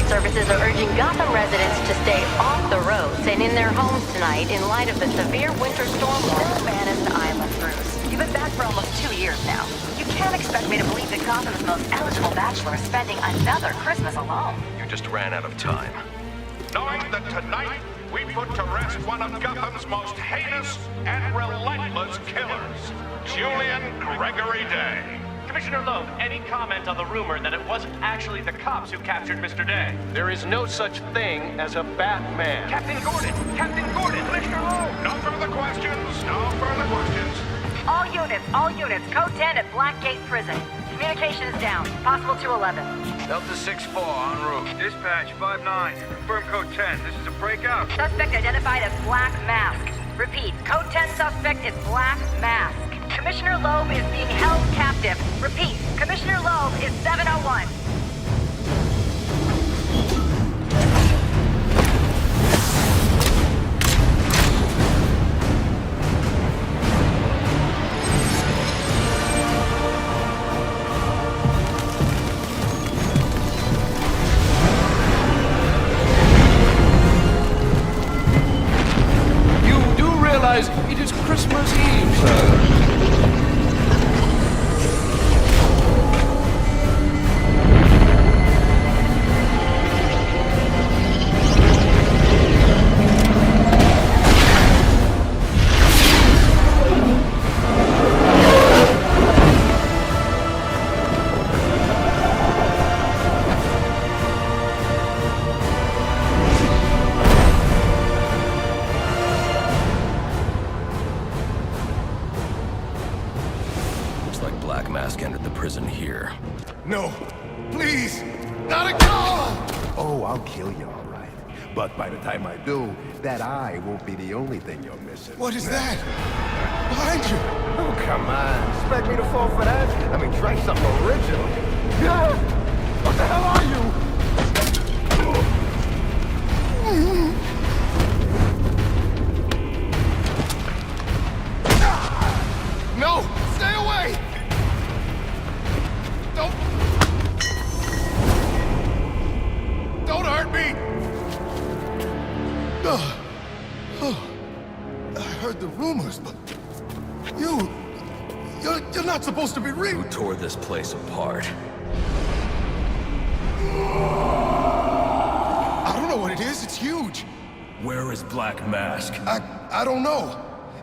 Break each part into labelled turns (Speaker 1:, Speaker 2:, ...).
Speaker 1: security services are urging Gotham residents to stay off the roads and in their homes tonight in light of the severe winter storm warning. Banished Island, Bruce. You've been back for almost 2 years now. You can't expect me to believe that Gotham's most eligible bachelor is spending another Christmas alone.
Speaker 2: You just ran out of time.
Speaker 3: Knowing that tonight we put to rest one of Gotham's most heinous and relentless killers, Julian Gregory Day.
Speaker 4: Commissioner Loeb, any comment on the rumor that it wasn't actually the cops who captured Mr. Day?
Speaker 2: There is no such thing as a Batman.
Speaker 3: Captain Gordon! Captain Gordon! Commissioner Loeb! No further questions! No further questions!
Speaker 1: All units, code 10 at Blackgate Prison. Communication is down. Possible 211.
Speaker 5: Delta 6-4 en route. Dispatch 5-9. Confirm code 10. This is a breakout.
Speaker 1: Suspect identified as Black Mask. Repeat, code 10 suspect is Black Mask. Commissioner Loeb is being held captive. Repeat, Commissioner Loeb is 701.
Speaker 6: You do realize it is Christmas Eve, sir.
Speaker 2: Looks like Black Mask entered the prison here.
Speaker 7: No, please, not again! Oh, I'll kill you, all right. But by the time I do, that eye won't be the only thing you're missing.
Speaker 8: What is that? Behind you!
Speaker 7: Oh, come on. Expect me to fall for that? I mean, try something original. Yeah! What the hell are you? No! Stay away! Don't hurt me!
Speaker 8: Oh, I heard the rumors, but you're not supposed to be real.
Speaker 2: Who tore this place apart?
Speaker 8: I don't know what it is. It's huge.
Speaker 2: Where is Black Mask?
Speaker 8: I don't know.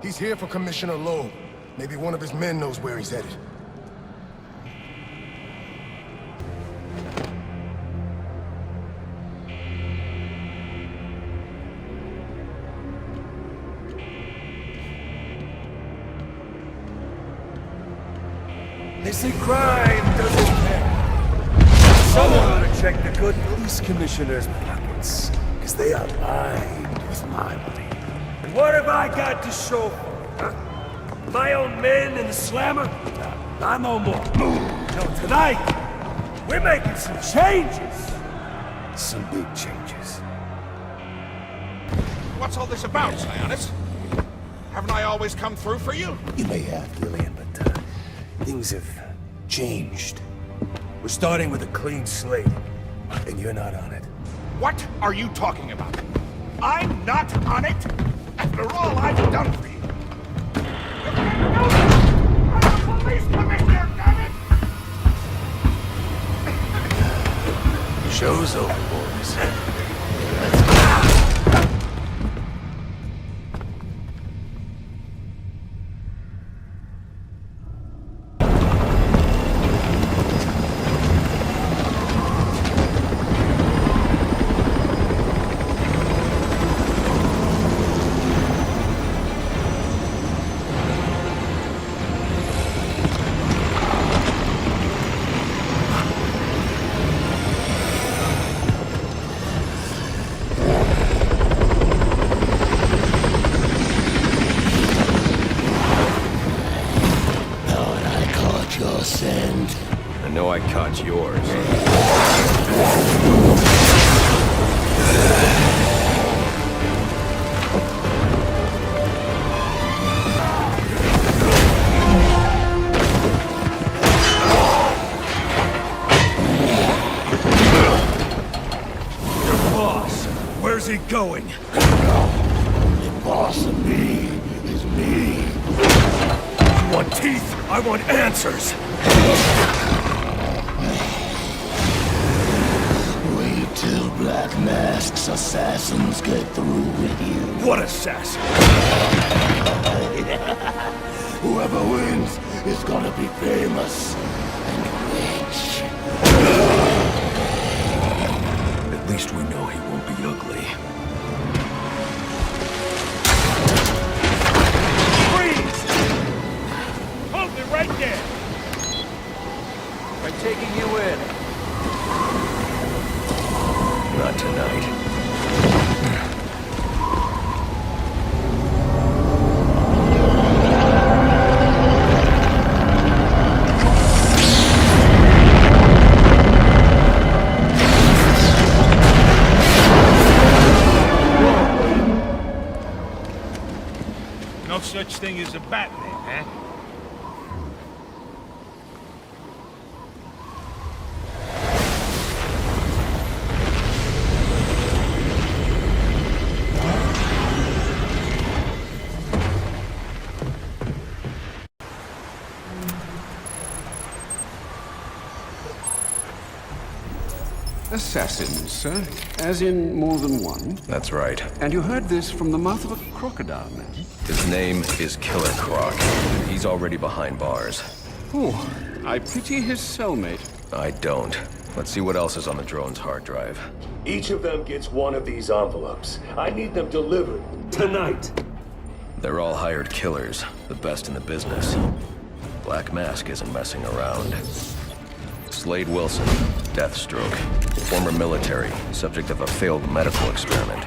Speaker 8: He's here for Commissioner Loeb. Maybe one of his men knows where he's headed.
Speaker 9: They say crime doesn't pay. Someone ought to check the good police commissioner's pockets, because they are lined with my money. And what have I got to show for it, huh? My own men in the slammer? Not no more. No, tonight, we're making some changes. Some big changes.
Speaker 3: What's all this about, Sionis? Haven't I always come through for you?
Speaker 9: You may have, Lillian, but things have changed. We're starting with a clean slate, and you're not on it.
Speaker 3: What are you talking about? I'm not on it? After all I've done for you. You can't do this! I'm a police commissioner, damn it!
Speaker 2: Show's over, boys. I know I caught yours.
Speaker 9: he going?
Speaker 7: The boss of me is me.
Speaker 9: You want teeth? I want answers.
Speaker 7: Wait till Black Mask's assassins get through with you.
Speaker 9: What assassin?
Speaker 7: Whoever wins is gonna be famous and rich.
Speaker 9: At least we know he won't be ugly.
Speaker 3: Freeze! Hold me right there!
Speaker 6: By taking you in.
Speaker 2: Not tonight.
Speaker 3: No such thing as a Batman, huh?
Speaker 6: Assassins, sir. As in more than one.
Speaker 2: That's right.
Speaker 6: And you heard this from the mouth of a crocodile, man.
Speaker 2: His name is Killer Croc. He's already behind bars.
Speaker 6: Oh, I pity his cellmate.
Speaker 2: I don't. Let's see what else is on the drone's hard drive.
Speaker 10: Each of them gets one of these envelopes. I need them delivered tonight.
Speaker 2: They're all hired killers, the best in the business. Black Mask isn't messing around. Slade Wilson, Deathstroke, former military, subject of a failed medical experiment.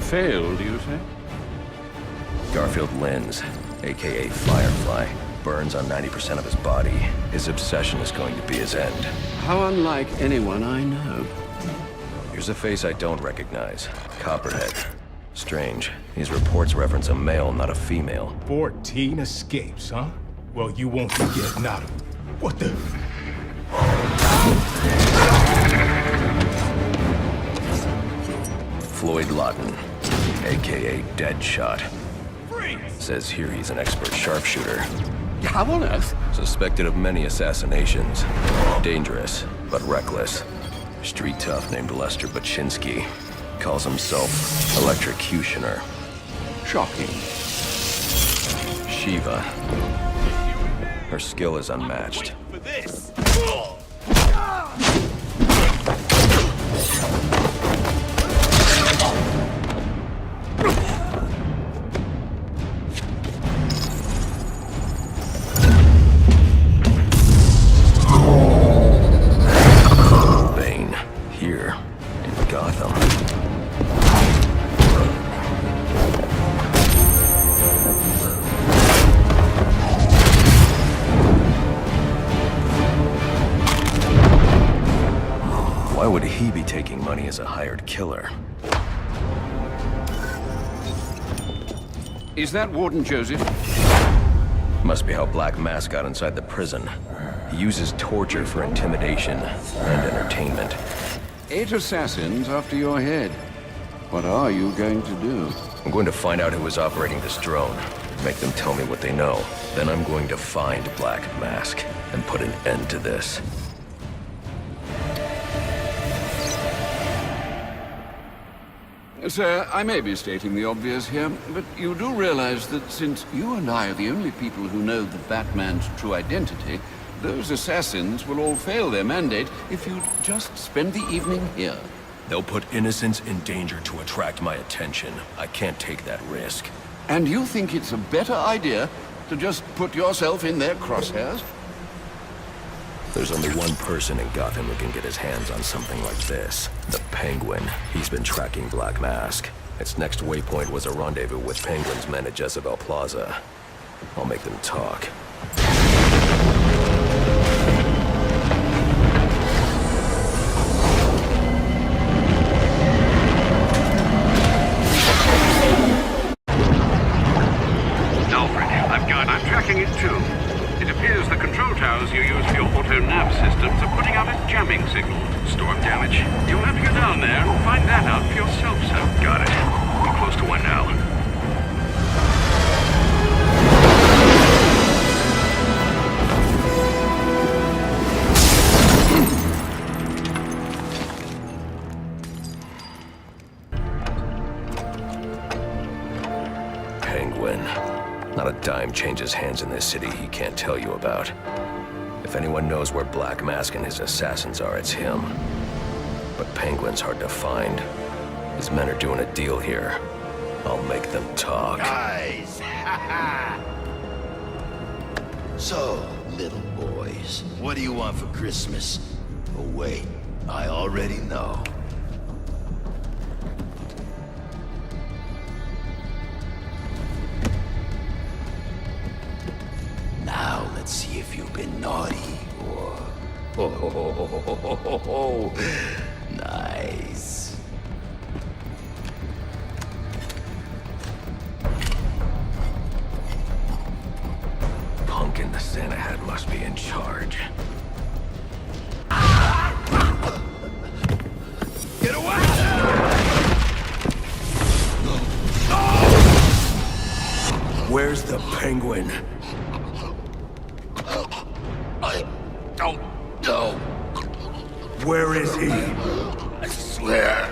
Speaker 6: Failed, you say?
Speaker 2: Garfield Linz, aka Firefly, burns on 90% of his body. His obsession is going to be his end.
Speaker 6: How unlike anyone I know.
Speaker 2: Here's a face I don't recognize. Copperhead. Strange. These reports reference a male, not a female.
Speaker 8: 14 escapes, huh? Well, you won't forget not. What the?
Speaker 2: Floyd Lawton, aka Deadshot. Says here he's an expert sharpshooter.
Speaker 6: How on earth?
Speaker 2: Suspected of many assassinations. Dangerous, but reckless. Street tough named Lester Baczynski. Calls himself Electrocutioner.
Speaker 6: Shocking.
Speaker 2: Shiva. Her skill is unmatched.
Speaker 3: For this!
Speaker 2: Bane, here in Gotham. Why would he be taking money as a hired killer?
Speaker 6: Is that Warden Joseph?
Speaker 2: Must be how Black Mask got inside the prison. He uses torture for intimidation and entertainment.
Speaker 6: 8 assassins after your head. What are you going to do?
Speaker 2: I'm going to find out who was operating this drone. Make them tell me what they know. Then I'm going to find Black Mask and put an end to this.
Speaker 6: Sir, I may be stating the obvious here, but you do realize that since you and I are the only people who know the Batman's true identity, those assassins will all fail their mandate if you'd just spend the evening here.
Speaker 2: They'll put innocents in danger to attract my attention. I can't take that risk.
Speaker 6: And you think it's a better idea to just put yourself in their crosshairs?
Speaker 2: There's only one person in Gotham who can get his hands on something like this. The Penguin. He's been tracking Black Mask. Its next waypoint was a rendezvous with Penguin's men at Jezebel Plaza. I'll make them talk.
Speaker 5: Alfred, I'm tracking it too. It appears the control towers you use for your auto-nav systems are putting out a jamming signal. Storm damage. You'll have to get down there and find that out for yourself, sir.
Speaker 10: Got it. We're close to one now.
Speaker 2: Penguin. Not a dime changes hands in this city he can't tell you about. If anyone knows where Black Mask and his assassins are, it's him. But Penguin's hard to find. His men are doing a deal here. I'll make them talk.
Speaker 11: Guys! So, little boys, what do you want for Christmas? Oh wait, I already know. Now let's see if you've been naughty or... Oh, nice.
Speaker 2: Punk in the Santa hat must be in charge.
Speaker 11: Get away!
Speaker 9: Where's the Penguin?
Speaker 11: I don't know.
Speaker 9: Where is he?
Speaker 11: I swear.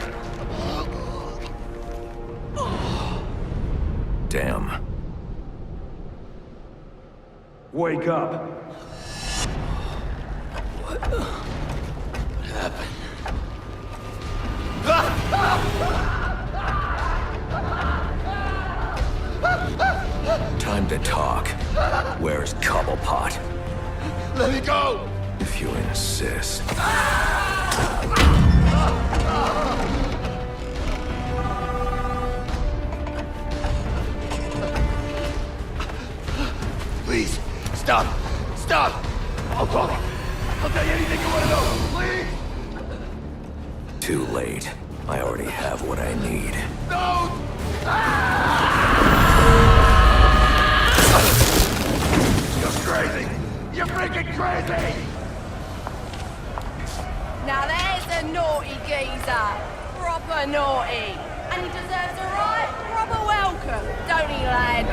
Speaker 2: Damn.
Speaker 9: Wake up.
Speaker 11: What happened?
Speaker 2: Time to talk. Where's Cobblepot?
Speaker 11: Let me go!
Speaker 2: If you insist.
Speaker 11: Please, stop! Stop! I'll talk. I'll tell you anything you want to know, please!
Speaker 2: Too late. I already have what I need.
Speaker 11: No! You're crazy! You're freaking crazy!
Speaker 12: Now there's a naughty geezer. Proper naughty. And he deserves a right proper welcome, don't he, lads?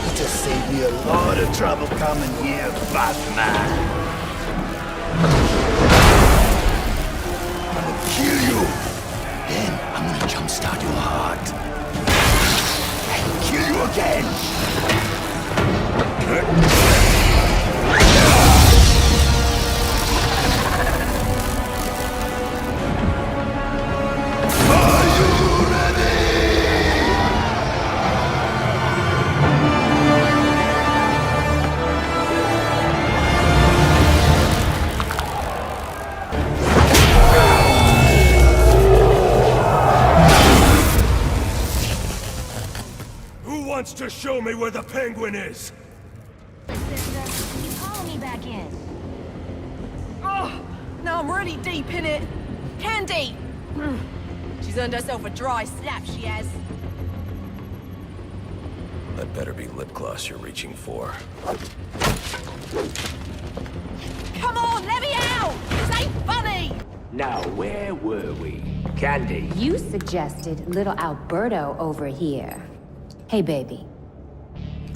Speaker 11: You just saved me a lot of trouble coming here, Batman. I'm gonna kill you. Then I'm gonna jumpstart your heart. And kill you again. Are you ready?
Speaker 9: Who wants to show me where the Penguin is?
Speaker 1: Sister, can you call me back in?
Speaker 12: Oh, now I'm really deep in it. Candy! She's earned herself a dry slap, she has.
Speaker 2: That better be lip gloss you're reaching for.
Speaker 12: Come on, let me out! This ain't funny!
Speaker 13: Now, where were we? Candy?
Speaker 14: You suggested little Alberto over here. Hey, baby.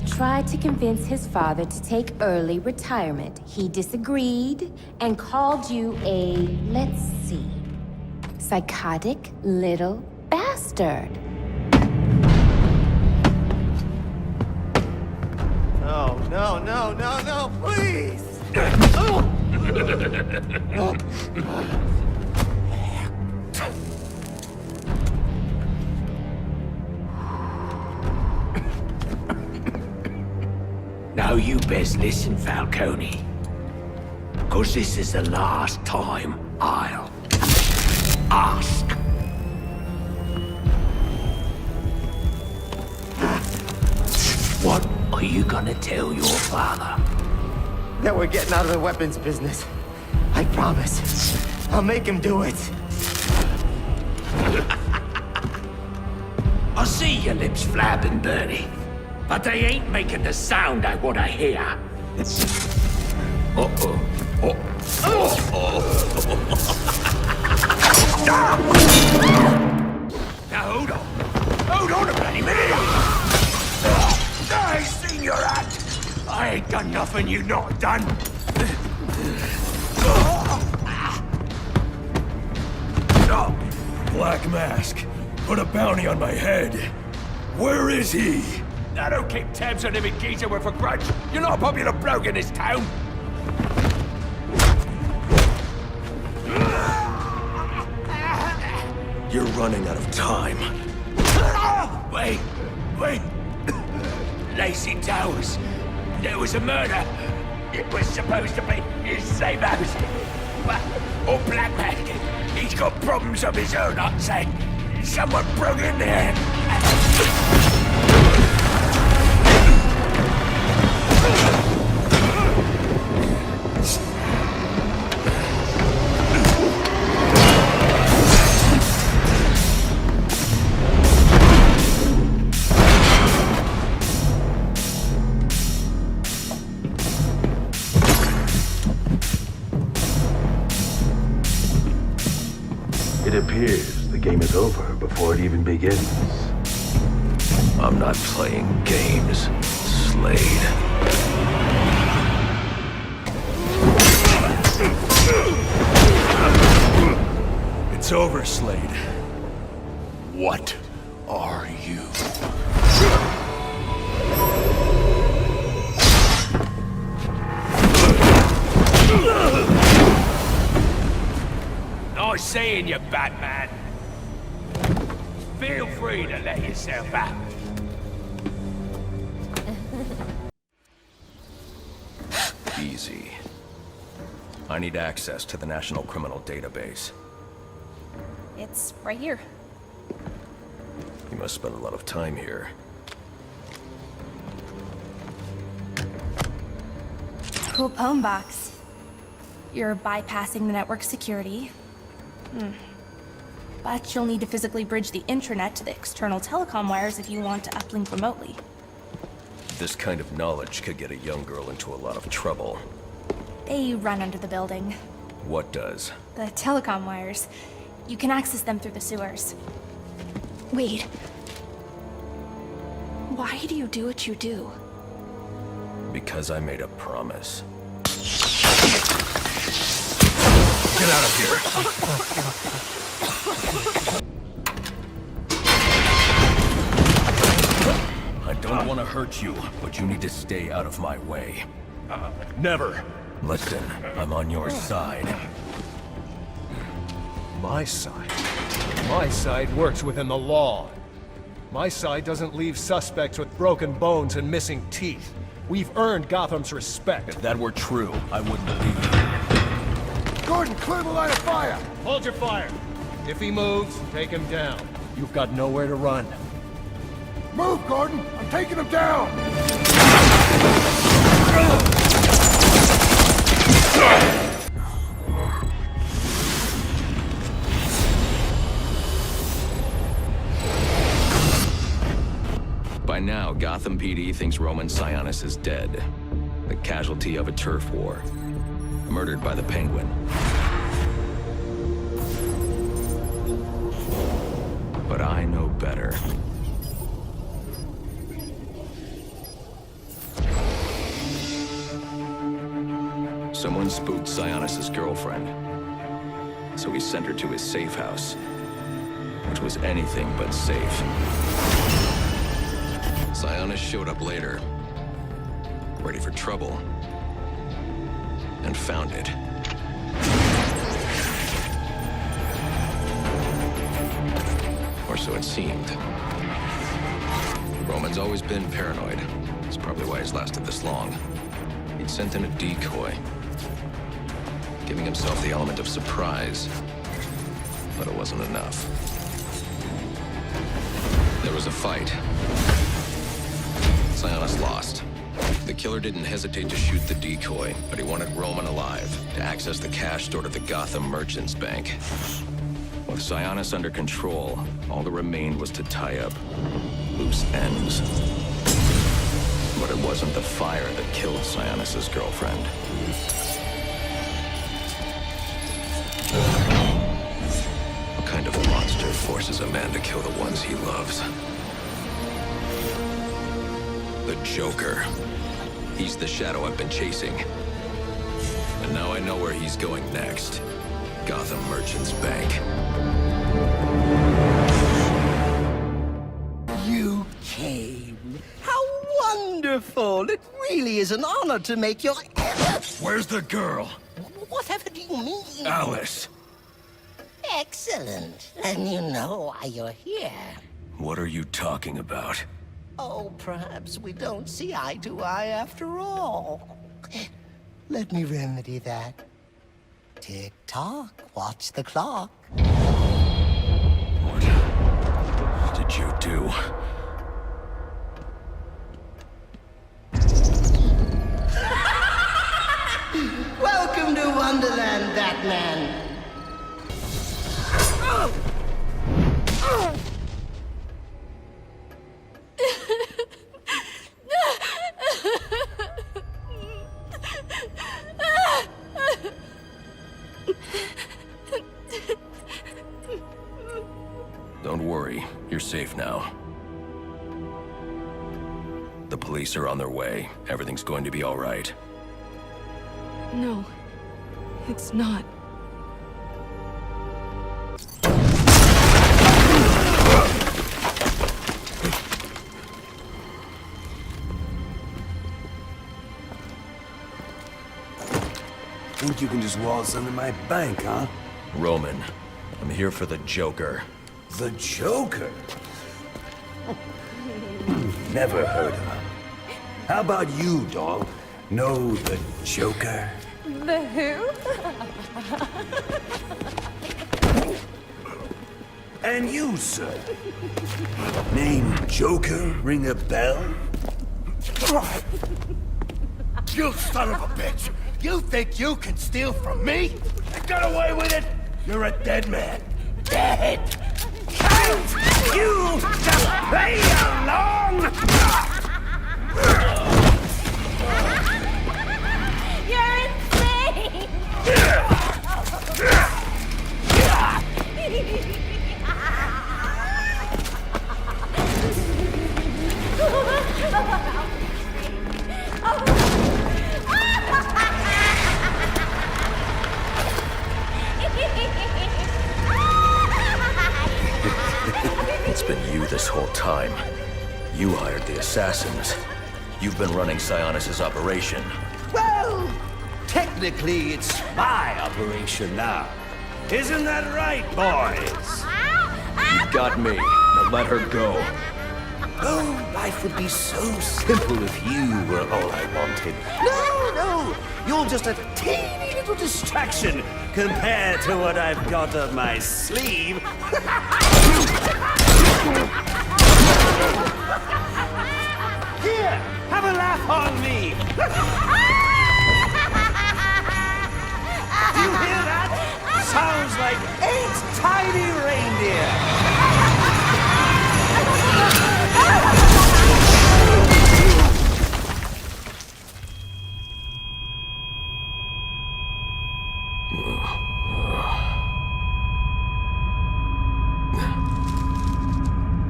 Speaker 14: Tried to convince his father to take early retirement. He disagreed and called you a, let's see, psychotic little bastard.
Speaker 11: No, no, no, no, no, please!
Speaker 13: Now you best listen, Falcone. 'Cause this is the last time I'll ask. What are you gonna tell your father?
Speaker 15: That we're getting out of the weapons business. I promise. I'll make him do it.
Speaker 13: I see your lips flapping, Bernie. But they ain't making the sound I want to hear. Uh-oh. Oh. Oh.
Speaker 3: and you not done?
Speaker 9: Black Mask, put a bounty on my head. Where is he?
Speaker 3: I don't keep tabs on every geezer with a grudge. You're not a popular bloke in this town.
Speaker 9: You're running out of time.
Speaker 3: Wait. Lacey Towers. There was a murder. It was supposed to be his safe house. Or Black Mask. He's got problems of his own, I'd say. Someone broke in there.
Speaker 10: It appears the game is over before it even begins.
Speaker 2: I'm not playing games, Slade.
Speaker 9: It's over, Slade.
Speaker 3: What are you? Nice seeing you, Batman. Feel free to let yourself out.
Speaker 2: Easy. I need access to the National Criminal Database.
Speaker 16: It's right here.
Speaker 2: You must spend a lot of time here.
Speaker 16: Cool poem box. You're bypassing the network security. But you'll need to physically bridge the intranet to the external telecom wires if you want to uplink remotely.
Speaker 2: This kind of knowledge could get a young girl into a lot of trouble.
Speaker 16: They run under the building.
Speaker 2: What does?
Speaker 16: The telecom wires. You can access them through the sewers. Wait. Why do you do what you do?
Speaker 2: Because I made a promise.
Speaker 9: Get out of here.
Speaker 2: I don't want to hurt you, but you need to stay out of my way.
Speaker 9: Never.
Speaker 2: Listen, I'm on your side.
Speaker 8: My side? My side works within the law. My side doesn't leave suspects with broken bones and missing teeth. We've earned Gotham's respect.
Speaker 2: If that were true, I wouldn't believe you.
Speaker 8: Gordon, clear the line of fire! Hold your fire. If he moves, take him down. You've got nowhere to run. Move, Gordon! I'm taking him down!
Speaker 2: By now, Gotham PD thinks Roman Sionis is dead. The casualty of a turf war. Murdered by the Penguin. But I know better. Someone spooked Sionis' girlfriend. So he sent her to his safe house. Which was anything but safe. Sionis showed up later. Ready for trouble. And found it. Or so it seemed. Roman's always been paranoid. That's probably why he's lasted this long. He'd sent in a decoy, giving himself the element of surprise. But it wasn't enough. There was a fight. Sionis lost. The killer didn't hesitate to shoot the decoy, but he wanted Roman alive to access the cash stored at the Gotham Merchants Bank. With Sionis under control, all that remained was to tie up loose ends. But it wasn't the fire that killed Sionis' girlfriend. What kind of monster forces a man to kill the ones he loves? The Joker. He's the shadow I've been chasing. And now I know where he's going next. Gotham Merchants Bank.
Speaker 11: You came. How wonderful! It really is an honor to make your...
Speaker 3: Where's the girl?
Speaker 11: Whatever do you mean?
Speaker 3: Alice.
Speaker 11: Excellent. And you know why you're here.
Speaker 2: What are you talking about?
Speaker 11: Oh, perhaps we don't see eye to eye after all. Let me remedy that. Tick-tock, watch the clock.
Speaker 2: What did you do?
Speaker 11: Welcome to Wonderland, Batman.
Speaker 2: Don't worry, you're safe now. The police are on their way. Everything's going to be all right.
Speaker 16: No, it's not.
Speaker 9: Think you can just waltz under my bank, huh?
Speaker 2: Roman, I'm here for the Joker.
Speaker 9: The Joker? Never heard of him. How about you, dog? Know the Joker?
Speaker 12: The who?
Speaker 9: And you, sir? Name Joker ring a bell?
Speaker 7: You son of a bitch! You think you can steal from me? You got away with it? You're a dead man. Dead!
Speaker 3: Can't you just play along?
Speaker 12: You're insane!
Speaker 2: It's been you this whole time. You hired the assassins. You've been running Sionis' operation.
Speaker 9: Well, technically it's my operation now. Isn't that right, boys?
Speaker 2: You got me. Now let her go.
Speaker 9: Oh, life would be so simple if you were all I wanted. No, you're just a teeny little distraction compared to what I've got up my sleeve. Here, have a laugh on me. Do you hear that? Sounds like 8 tiny reindeer.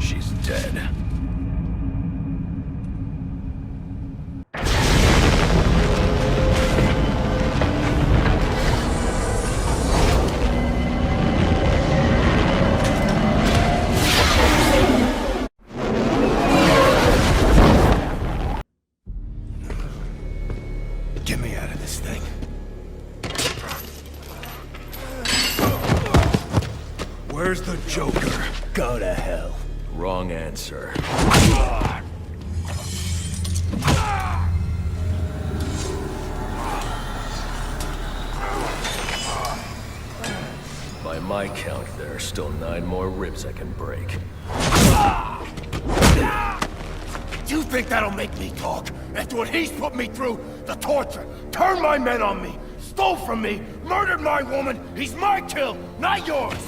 Speaker 2: She's dead.
Speaker 7: Get me out of this thing. Where's the Joker?
Speaker 9: Go to hell.
Speaker 2: Wrong answer. By my count, there are still 9 more ribs I can break.
Speaker 7: You think that'll make me talk? After what he's put me through, the torture, turned my men on me, stole from me, murdered my woman, he's my kill, not yours!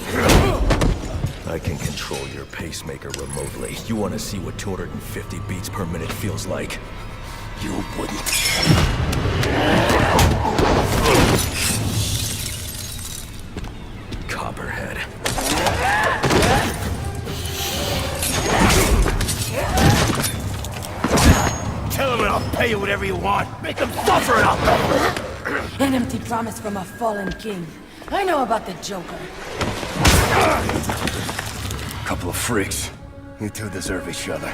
Speaker 2: I can control your pacemaker remotely. You want to see what 250 beats per minute feels like?
Speaker 7: You wouldn't.
Speaker 2: Copperhead.
Speaker 7: Tell him and I'll pay pay you whatever you want. Make them suffer out there.
Speaker 12: An empty promise from a fallen king. I know about the Joker.
Speaker 7: Couple of freaks. You two deserve each other.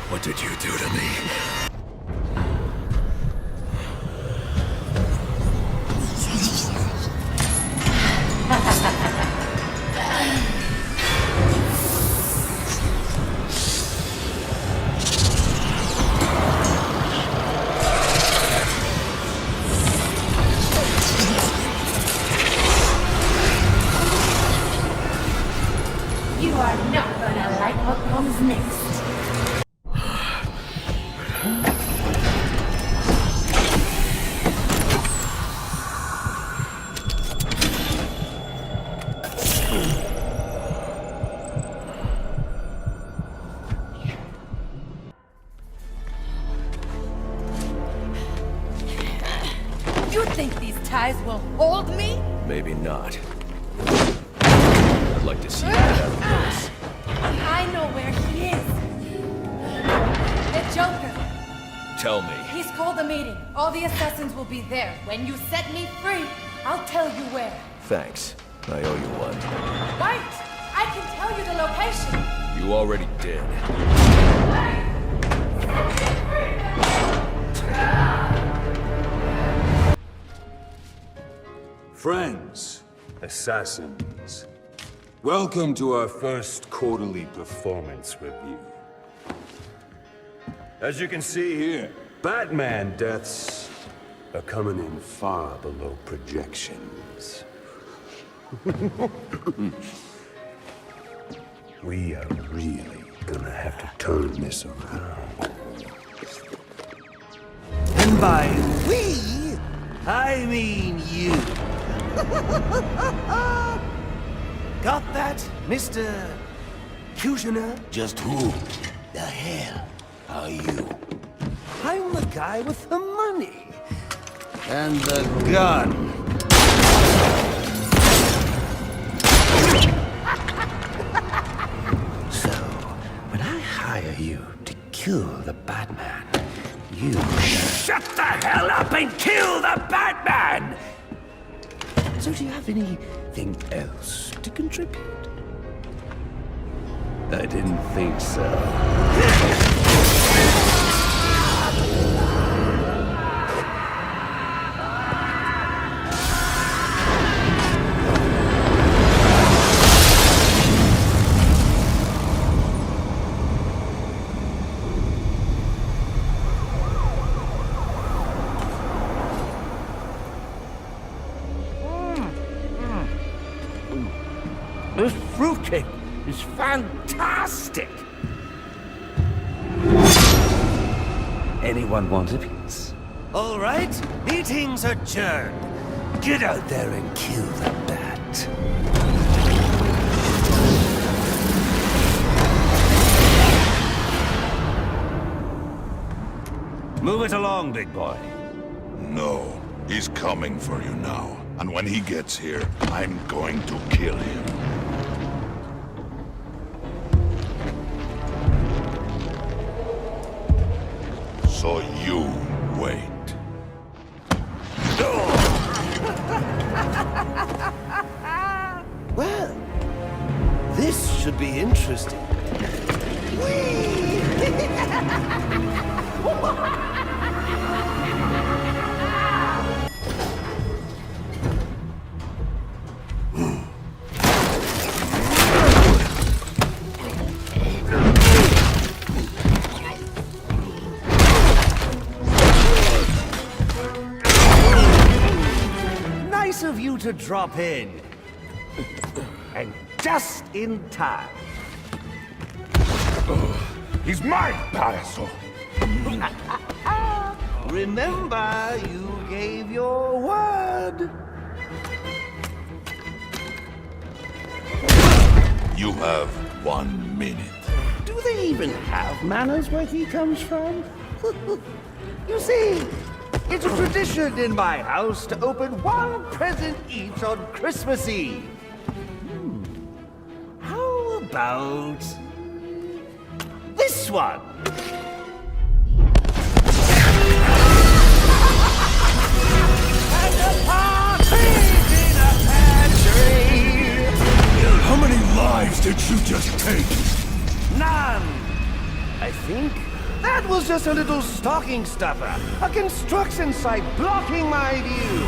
Speaker 7: What did you do to me?
Speaker 12: You are not gonna like what comes next. You think these ties will hold me?
Speaker 2: Maybe not. I'd like to see you get out of this.
Speaker 12: I know where he is. The Joker.
Speaker 2: Tell me.
Speaker 12: He's called a meeting. All the assassins will be there. When you set me free, I'll tell you where.
Speaker 2: Thanks. I owe you one.
Speaker 12: Wait! I can tell you the location.
Speaker 2: You already did.
Speaker 9: Friends, assassins, welcome to our first quarterly performance review. As you can see here, Batman deaths are coming in far below projections. We are really gonna have to turn this around.
Speaker 7: And by we, I mean you. Got that, Mr. Kushner?
Speaker 15: Just who the hell are you?
Speaker 7: I'm the guy with the money. And the gun. So, when I hire you to kill the Batman, you shut the hell up and kill the Batman! So do you have anything else to contribute? I didn't think so. This fruitcake is fantastic! Anyone want a piece? All right, meeting's adjourned. Get out there and kill the bat. Move it along, big boy.
Speaker 17: No, he's coming for you now. And when he gets here, I'm going to kill him. So you wait.
Speaker 7: Well, this should be interesting. Nice of you to drop in. And just in time.
Speaker 17: He's my Payaso.
Speaker 7: Remember, you gave your word.
Speaker 17: You have 1 minute.
Speaker 7: Do they even have manners where he comes from? You see, It's a tradition in my house to open one present each on Christmas Eve. How about this one?
Speaker 9: How many lives did you just take?
Speaker 7: None! I think that was just a little stocking stuffer. A construction site blocking my view.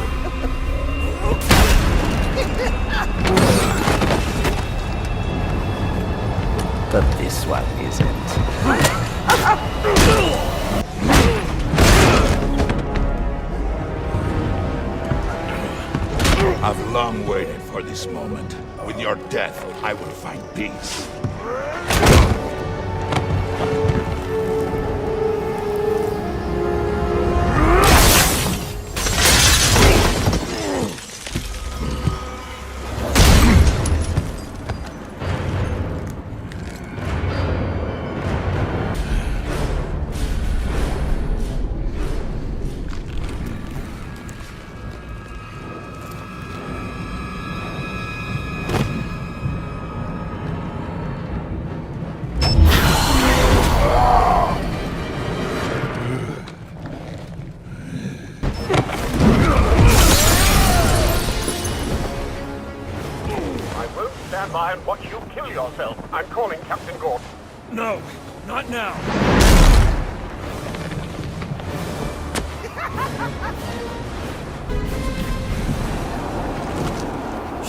Speaker 7: But this one isn't.
Speaker 17: I've long waited for this moment. With your death, I will find peace.
Speaker 4: Stand by and watch you kill yourself. I'm calling Captain Gordon.
Speaker 9: No, not now.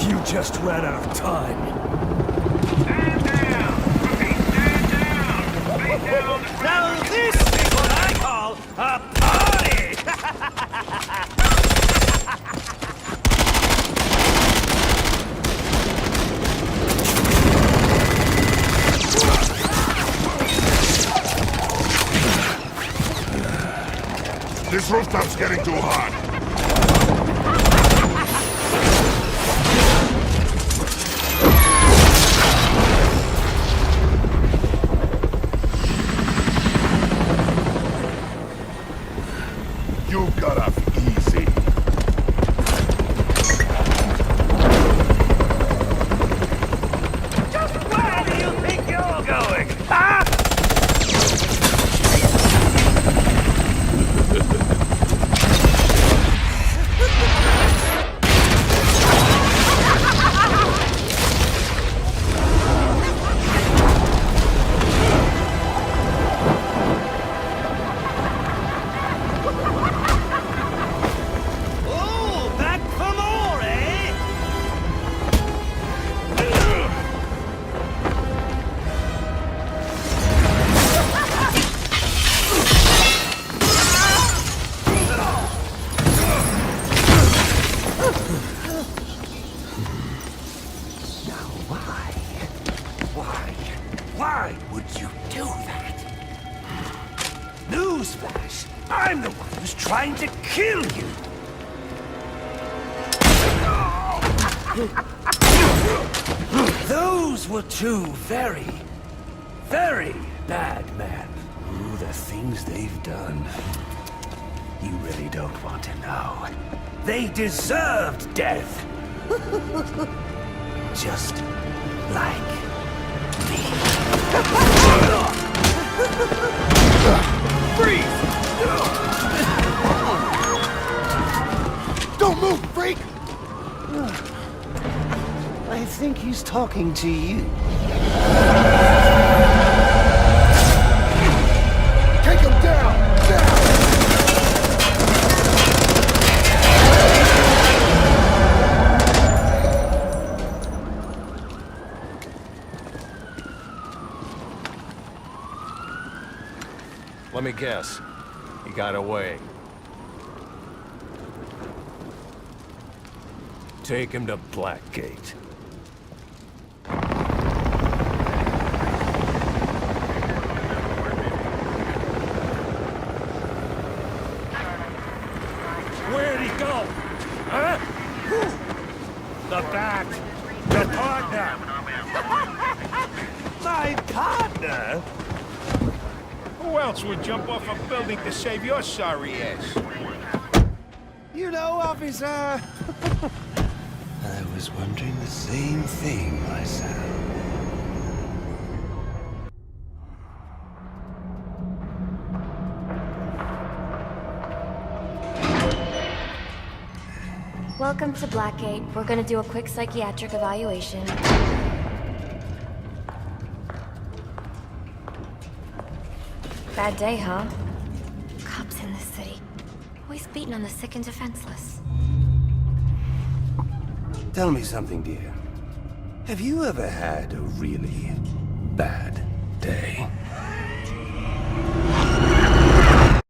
Speaker 9: You just ran out of time.
Speaker 3: Stand down! Stand down! Stay down!
Speaker 7: Now this is what I call a party!
Speaker 17: This rooftop's getting too hot. You got off easy.
Speaker 7: Just where do you think you're going? Huh? Why would you do that? Newsflash! I'm the one who's trying to kill you! Those were two very, very bad men. Ooh, the things they've done. You really don't want to know. They deserved death. Just like me.
Speaker 9: Freeze! Don't move, freak!
Speaker 7: I think he's talking to you.
Speaker 9: Take him down! Now!
Speaker 8: Let me guess. He got away. Take him to Blackgate.
Speaker 9: Where'd he go? Huh? The Bat. The partner.
Speaker 7: My partner?
Speaker 3: Who else would jump off a building to save your sorry ass?
Speaker 7: You know, officer. I was wondering the same thing myself.
Speaker 16: Welcome to Blackgate. We're gonna do a quick psychiatric evaluation. Bad day, huh? Cops in this city. Always beating on the sick and defenseless.
Speaker 7: Tell me something, dear. Have you ever had a really bad day?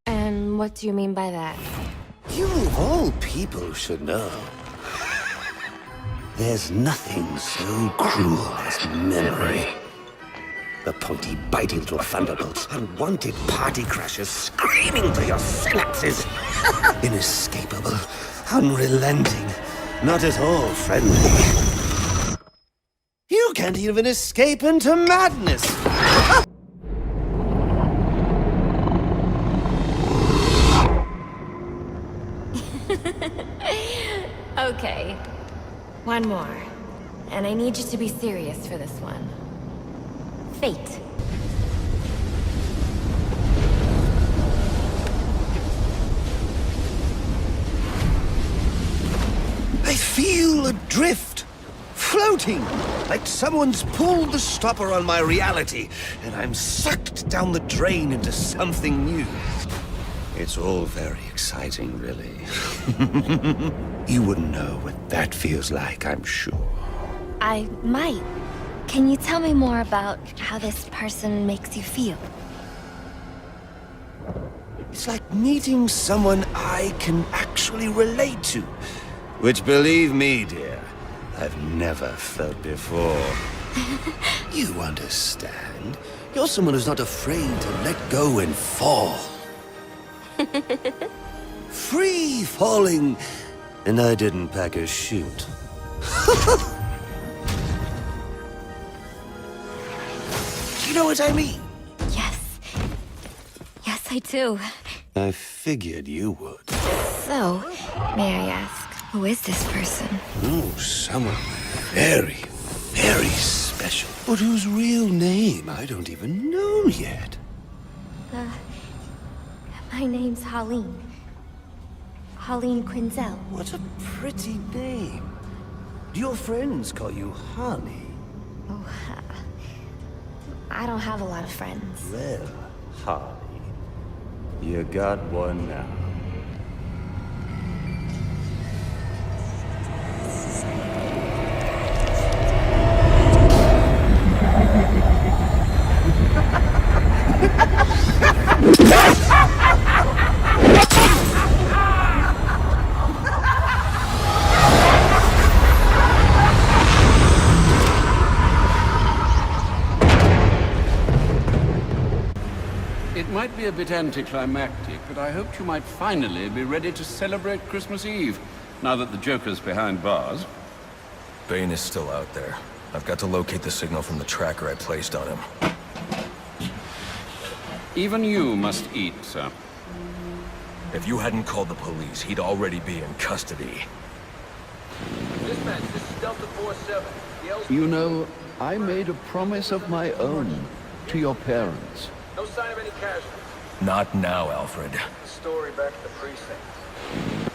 Speaker 16: And what do you mean by that?
Speaker 7: You of all people should know. There's nothing so cruel as memory. The pointy, bitey little thunderbolts, unwanted party crashers screaming through your synapses. Inescapable, unrelenting, not at all friendly. You can't even escape into madness.
Speaker 16: Okay. One more. And I need you to be serious for this one. Fate.
Speaker 7: I feel adrift, floating, like someone's pulled the stopper on my reality, and I'm sucked down the drain into something new. It's all very exciting, really. You wouldn't know what that feels like, I'm sure.
Speaker 16: I might. Can you tell me more about how this person makes you feel?
Speaker 7: It's like meeting someone I can actually relate to. Which, believe me, dear, I've never felt before. You understand? You're someone who's not afraid to let go and fall. Free falling, and I didn't pack a chute. You know what I mean?
Speaker 16: Yes. Yes, I do.
Speaker 7: I figured you would.
Speaker 16: So, may I ask, who is this person?
Speaker 7: Oh, someone very, very special. But whose real name I don't even know yet.
Speaker 16: My name's Holleen. Holleen Quinzel.
Speaker 7: What a pretty name. Do your friends call you Holly?
Speaker 16: Oh, I don't have a lot of friends.
Speaker 7: Well, Holly, you got one now.
Speaker 6: It might be a bit anticlimactic, but I hoped you might finally be ready to celebrate Christmas Eve, now that the Joker's behind bars.
Speaker 2: Bane is still out there. I've got to locate the signal from the tracker I placed on him.
Speaker 6: Even you must eat, sir.
Speaker 2: If you hadn't called the police, he'd already be in custody.
Speaker 5: Dispatch, this is Delta 47.
Speaker 6: You know, I made a promise of my own to your parents.
Speaker 5: No sign of any casualties.
Speaker 2: Not now, Alfred.
Speaker 5: The story back at the precinct.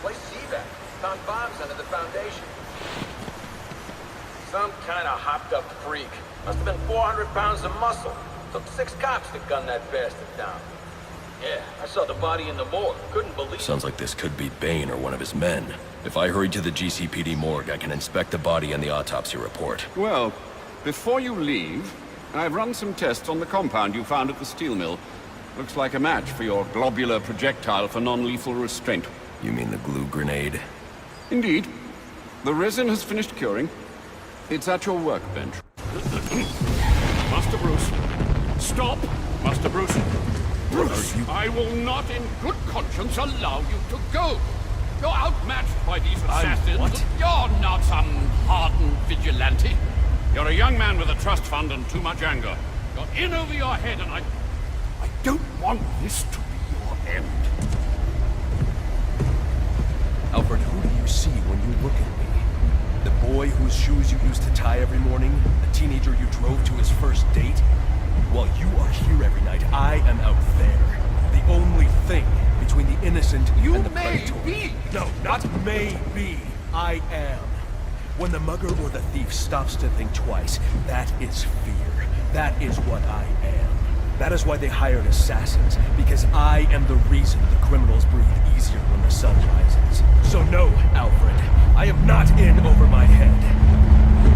Speaker 5: Place CVAC. Found bombs under the foundation. Some kind of hopped-up freak. Must have been 400 pounds of muscle. Took 6 cops to gun that bastard down. Yeah, I saw the body in the morgue. Couldn't believe it.
Speaker 2: Sounds like this could be Bane or one of his men. If I hurry to the GCPD morgue, I can inspect the body and the autopsy report.
Speaker 6: Well, before you leave, I've run some tests on the compound you found at the steel mill. Looks like a match for your globular projectile for non-lethal restraint.
Speaker 2: You mean the glue grenade?
Speaker 6: Indeed. The resin has finished curing. It's at your workbench.
Speaker 13: Master Bruce. Stop! Master Bruce. Bruce, I will not in good conscience allow you to go. You're outmatched by these assassins.
Speaker 2: What?
Speaker 13: You're not some hardened vigilante. You're a young man with a trust fund and too much anger. You're in over your head, and I don't want this to be your end.
Speaker 8: Alfred, who do you see when you look at me? The boy whose shoes you used to tie every morning? The teenager you drove to his first date? While you are here every night, I am out there. The only thing between the innocent and the predatory. No, not maybe. I am. When the mugger or the thief stops to think twice, that is fear. That is what I am. That is why they hired assassins, because I am the reason the criminals breathe easier when the sun rises. So no, Alfred, I am not in over my head.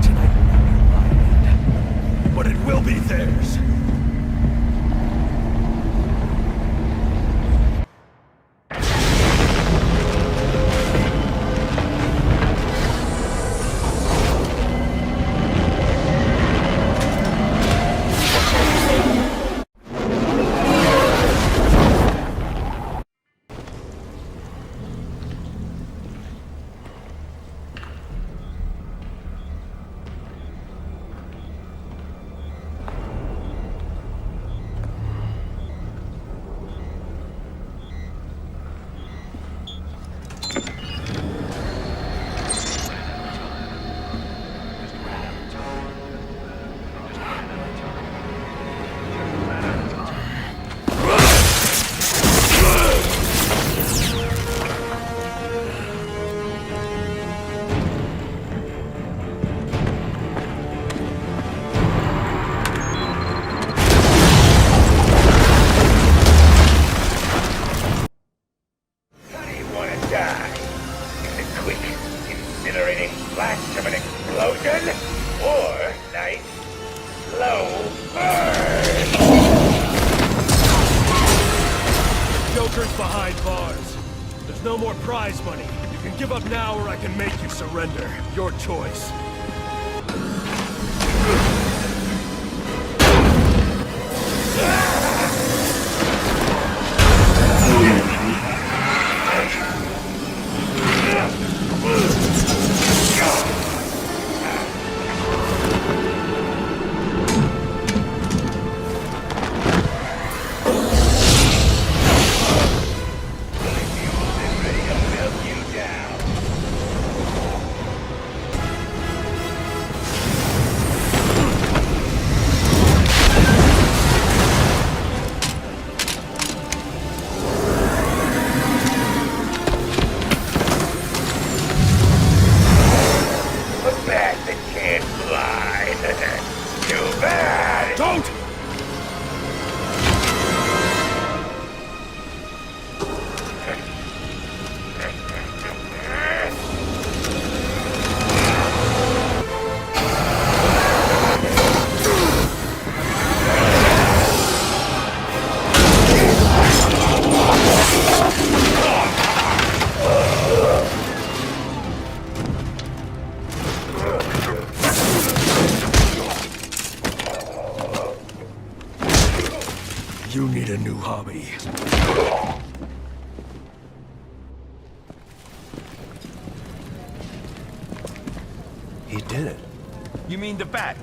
Speaker 8: Tonight will not be my end, but it will be theirs. Behind bars. There's no more prize money. You can give up now or I can make you surrender. Your choice. You need a new hobby.
Speaker 9: He did it. You mean the bat?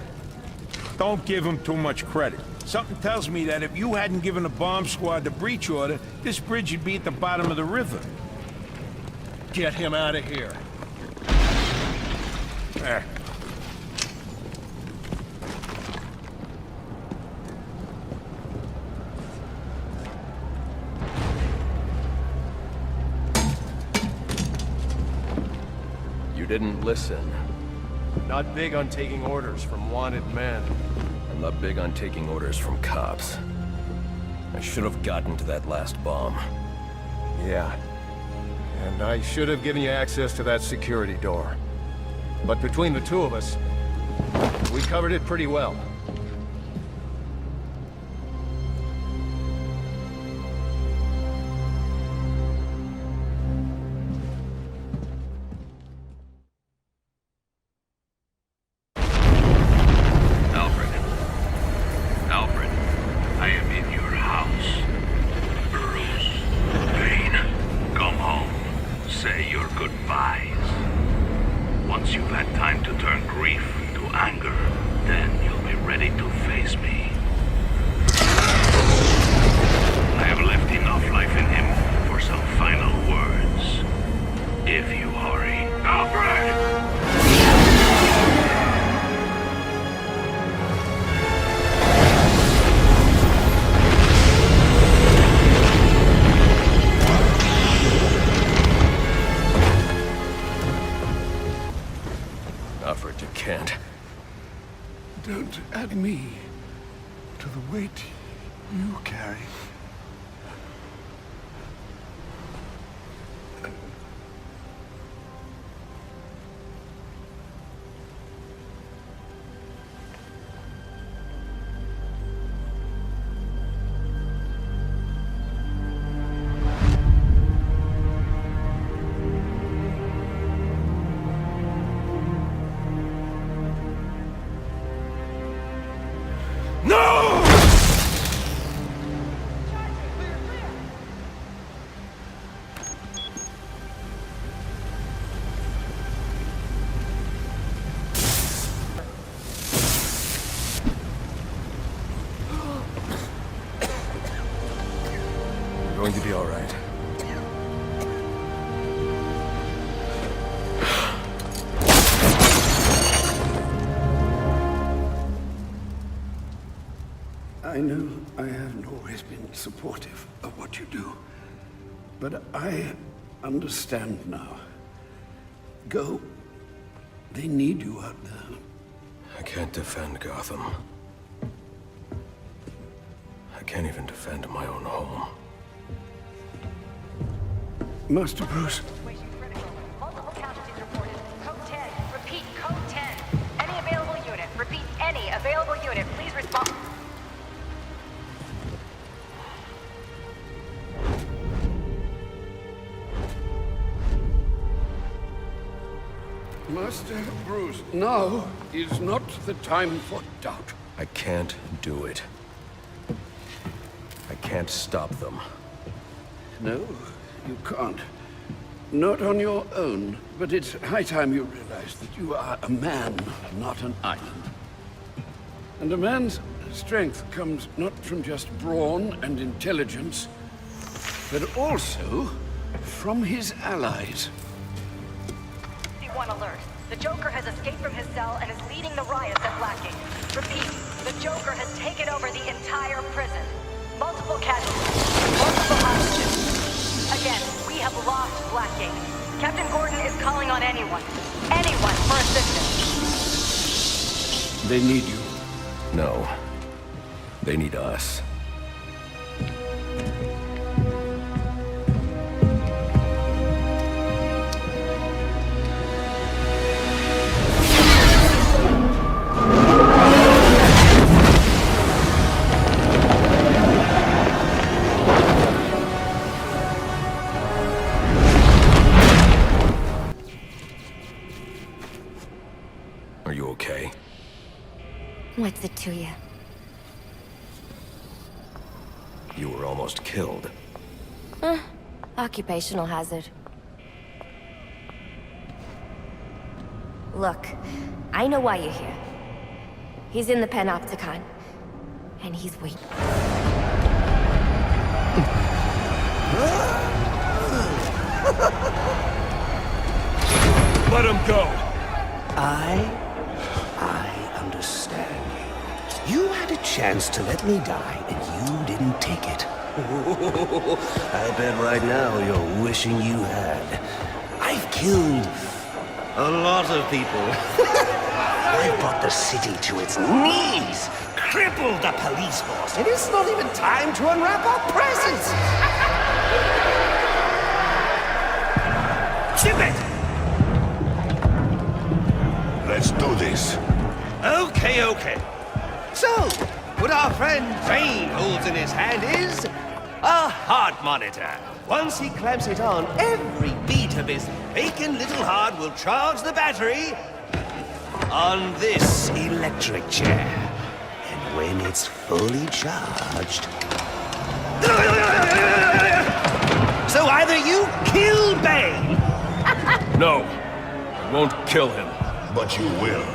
Speaker 9: Don't give him too much credit. Something tells me that if you hadn't given the bomb squad the breach order, this bridge would be at the bottom of the river.
Speaker 8: Get him out of here.
Speaker 9: There.
Speaker 2: You didn't listen.
Speaker 8: Not big on taking orders from wanted men.
Speaker 2: I'm not big on taking orders from cops. I should have gotten to that last bomb.
Speaker 8: Yeah. And I should have given you access to that security door. But between the two of us, we covered it pretty well.
Speaker 3: Once you've had time to turn grief into anger, then you'll be ready.
Speaker 17: You carry.
Speaker 8: Going to be all right.
Speaker 6: I know I haven't always been supportive of what you do, but I understand now. Go. They need you out there.
Speaker 2: I can't defend Gotham. I can't even defend my own home.
Speaker 6: Master Bruce.
Speaker 1: Multiple casualties reported. Code 10. Repeat, code 10. Any available unit. Repeat, any available unit. Please respond.
Speaker 6: Master Bruce, now is not the time for doubt.
Speaker 2: I can't do it. I can't stop them.
Speaker 6: No, you can't. Not on your own, but it's high time you realize that you are a man, not an island. And a man's strength comes not from just brawn and intelligence, but also from his allies.
Speaker 1: One alert. The Joker has escaped from his cell and is leading the riots at Blackgate. Repeat, the Joker has taken over the entire prison. Multiple casualties. Multiple hostages. Again, we have lost Blackgate. Captain Gordon is calling on anyone. Anyone for assistance.
Speaker 6: They need you.
Speaker 2: No. They need us. Are you okay?
Speaker 16: What's it to you?
Speaker 2: You were almost killed.
Speaker 16: Occupational hazard. Look, I know why you're here. He's in the Panopticon, and he's waiting.
Speaker 9: Let him go!
Speaker 7: I understand you. You had a chance to let me die, and you didn't take it. I bet right now you're wishing you had. I've killed a lot of people. I've brought the city to its knees, crippled the police force, and it's not even time to unwrap our presents. Chip it!
Speaker 17: Let's do this.
Speaker 7: Okay. So, what our friend Bane holds in his hand is a heart monitor. Once he clamps it on, every beat of his bacon little heart will charge the battery on this electric chair. And when it's fully charged... So either you kill Bane...
Speaker 8: No, I won't kill him.
Speaker 17: But you will.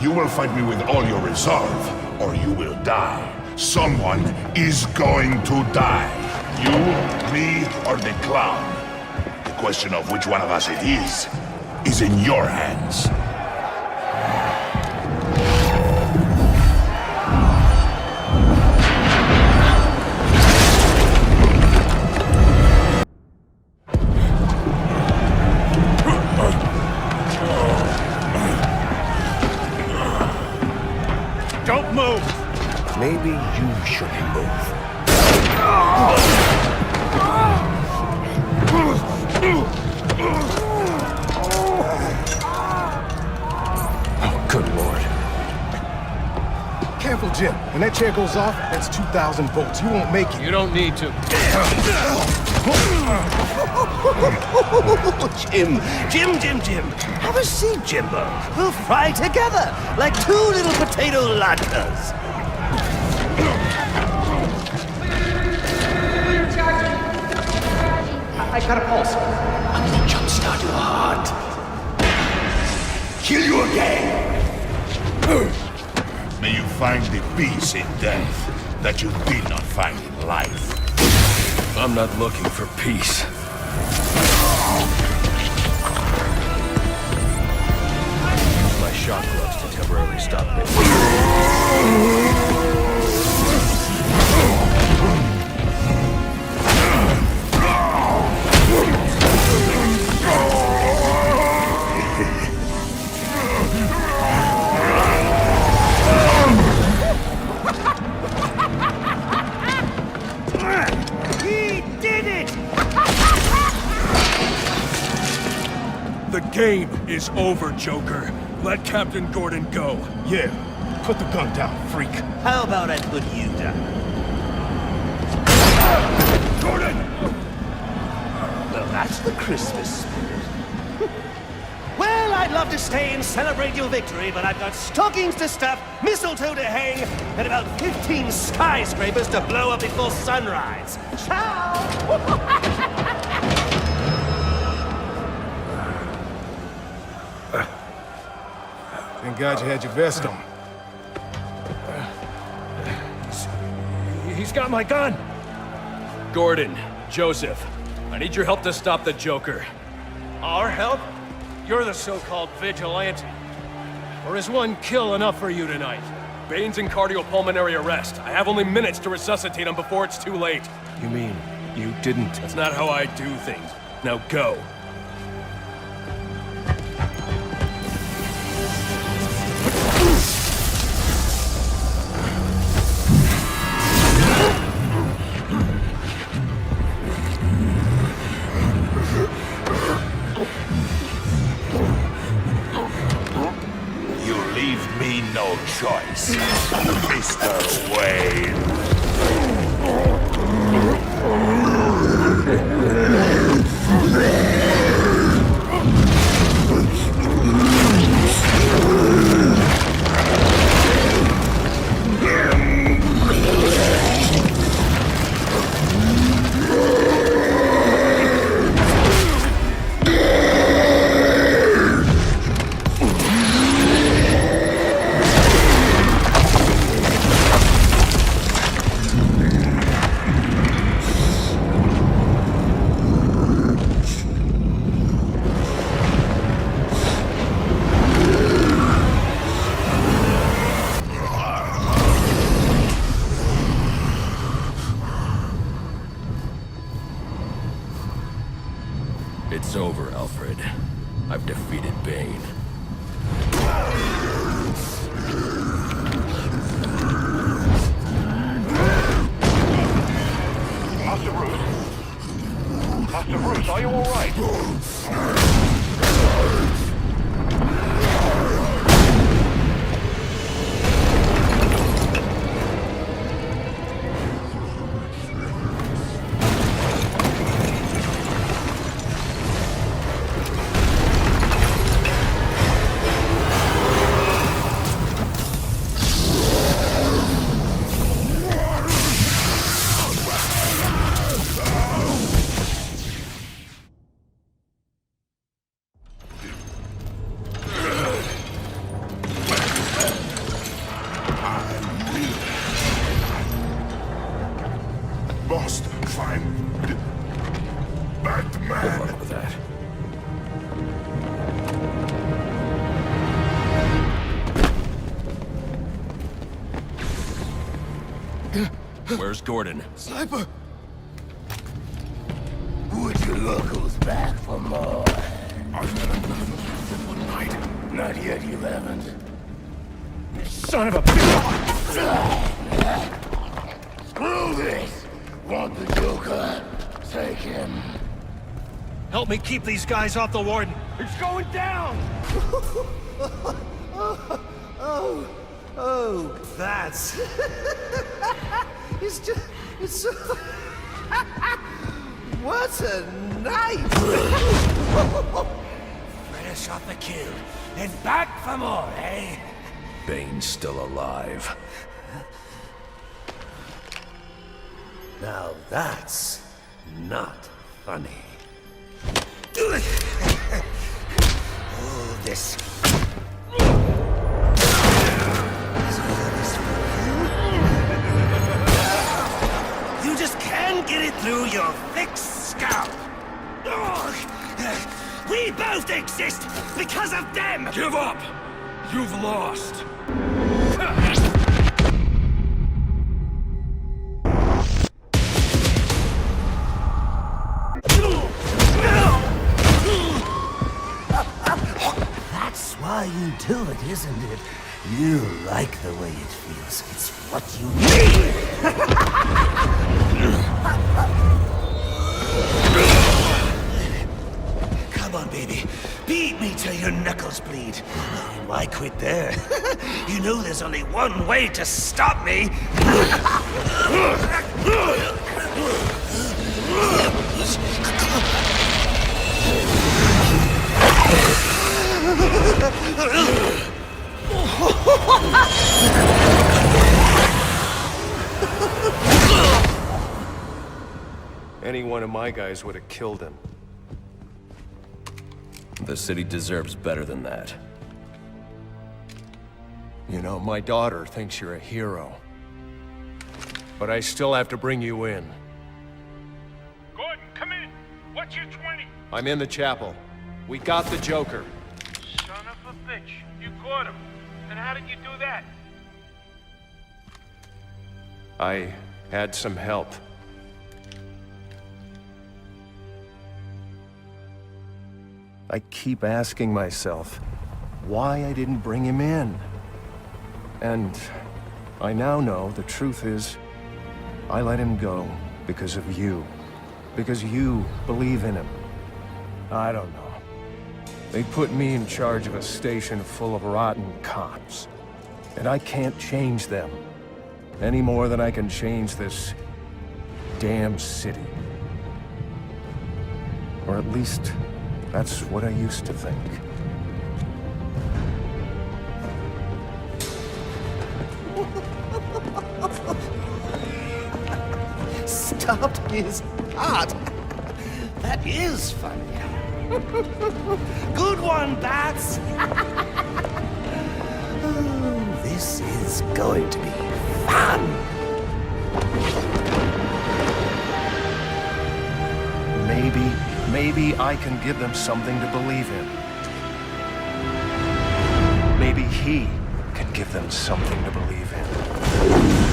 Speaker 17: You will fight me with all your resolve, or you will die. Someone is going to die. You, me, or the clown. The question of which one of us it is in your hands.
Speaker 9: Don't move!
Speaker 7: Maybe you should
Speaker 9: move. Oh, good lord. Careful, Jim. When that chair goes off, that's 2,000 volts. You won't make it.
Speaker 4: You don't need to.
Speaker 7: Jim. Have a seat, Jimbo. We'll fry together like two little potato latkes.
Speaker 3: I got a pulse. I'm gonna jumpstart your heart. Kill you again.
Speaker 17: May you find the peace in death that you did not find in life.
Speaker 2: I'm not looking for peace. Use my shock gloves to temporarily stop me.
Speaker 8: The game is over, Joker. Let Captain Gordon go.
Speaker 9: Yeah, put the gun down, freak.
Speaker 7: How about I put you down?
Speaker 9: Gordon!
Speaker 7: Well, that's the Christmas spirit. Well, I'd love to stay and celebrate your victory, but I've got stockings to stuff, mistletoe to hang, and about 15 skyscrapers to blow up before sunrise. Ciao!
Speaker 9: Thank God you had your vest on.
Speaker 8: He's got my gun!
Speaker 4: Gordon, Joseph, I need your help to stop the Joker.
Speaker 18: Our help? You're the so-called vigilante. Or is one kill enough for you tonight?
Speaker 4: Bane's in cardiopulmonary arrest. I have only minutes to resuscitate him before it's too late.
Speaker 8: You mean you didn't?
Speaker 4: That's not how I do things. Now go.
Speaker 17: No choice, Mr. Wayne.
Speaker 2: It's over, Alfred. I've defeated Bane.
Speaker 3: Master Bruce, are you all right?
Speaker 17: Must find Batman.
Speaker 2: Good luck with that.
Speaker 4: Where's Gordon?
Speaker 9: Sniper!
Speaker 3: Would you look who's back for more?
Speaker 9: I've had enough of you for one night.
Speaker 3: Not yet, you haven't.
Speaker 9: Son of a bitch!
Speaker 3: Screw this! Want the Joker? Take him.
Speaker 18: Help me keep these guys off the warden.
Speaker 3: It's going down!
Speaker 7: Oh, that's... it's so... What a night!
Speaker 3: Fresh off the kill, and back for more, eh?
Speaker 2: Bane's still alive.
Speaker 7: Now that's not funny. Oh, this... You just can't get it through your thick scalp. We both exist because of them!
Speaker 3: Give up! You've lost!
Speaker 7: That's why you do it, isn't it? You like the way it feels. It's what you need! Come on, baby. Beat me till your knuckles bleed. And why quit there? You know there's only one way to stop me!
Speaker 8: Any one of my guys would have killed him.
Speaker 2: The city deserves better than that.
Speaker 8: You know, my daughter thinks you're a hero. But I still have to bring you in.
Speaker 13: Gordon, come in. What's your 20?
Speaker 8: I'm in the chapel. We got the Joker.
Speaker 13: Son of a bitch. You caught him. And how did you do that?
Speaker 8: I had some help. I keep asking myself why I didn't bring him in. And I now know the truth is, I let him go because of you. Because you believe in him. I don't know. They put me in charge of a station full of rotten cops. And I can't change them. Any more than I can change this damn city. Or at least, that's what I used to think.
Speaker 7: Stopped his heart. That is funny. Good one, Bats. Oh, this is going to be fun.
Speaker 8: Maybe I can give them something to believe in. Maybe he can give them something to believe in.